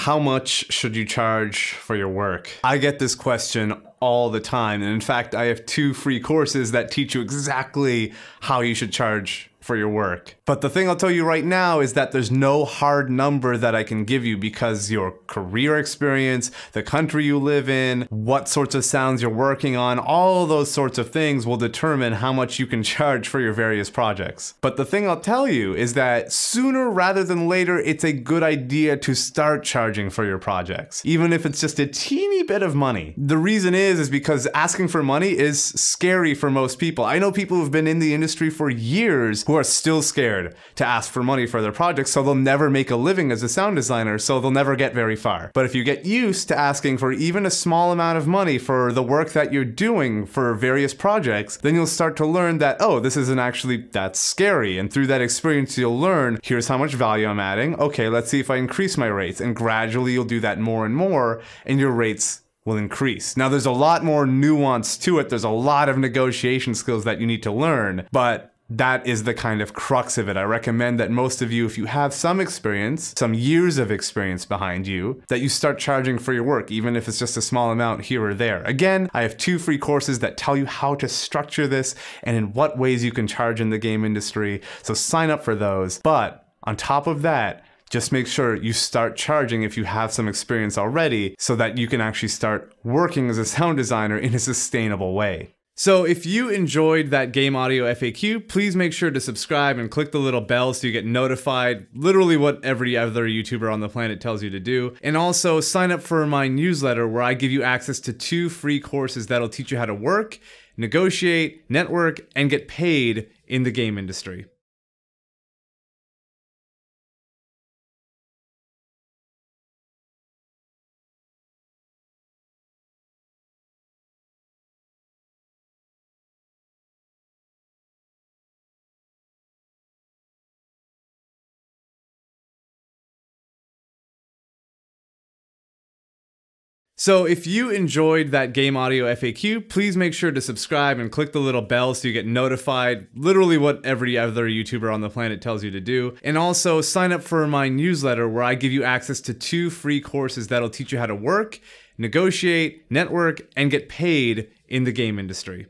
How much should you charge for your work? I get this question all the time, and in fact, I have 2 free courses that teach you exactly how you should charge for your work. But the thing I'll tell you right now is that there's no hard number that I can give you because your career experience, the country you live in, what sorts of sounds you're working on, all those sorts of things will determine how much you can charge for your various projects. But the thing I'll tell you is that sooner rather than later, it's a good idea to start charging for your projects, even if it's just a teeny bit of money. The reason is because asking for money is scary for most people. I know people who've been in the industry for years who are still scared to ask for money for their projects, so they'll never make a living as a sound designer, so they'll never get very far. But if you get used to asking for even a small amount of money for the work that you're doing for various projects, then you'll start to learn that, oh, this isn't actually that scary. And through that experience, you'll learn, here's how much value I'm adding. Okay, let's see if I increase my rates. And gradually you'll do that more and more, and your rates will increase. Now, there's a lot more nuance to it. There's a lot of negotiation skills that you need to learn, but that is the kind of crux of it. I recommend that most of you, if you have some experience, some years of experience behind you, that you start charging for your work, even if it's just a small amount here or there. Again, I have 2 free courses that tell you how to structure this and in what ways you can charge in the game industry. So sign up for those. But on top of that, just make sure you start charging if you have some experience already so that you can actually start working as a sound designer in a sustainable way. So if you enjoyed that game audio FAQ, please make sure to subscribe and click the little bell so you get notified, literally what every other YouTuber on the planet tells you to do. And also sign up for my newsletter where I give you access to 2 free courses that'll teach you how to work, negotiate, network, and get paid in the game industry. So if you enjoyed that game audio FAQ, please make sure to subscribe and click the little bell so you get notified, literally what every other YouTuber on the planet tells you to do. And also sign up for my newsletter where I give you access to 2 free courses that'll teach you how to work, negotiate, network, and get paid in the game industry.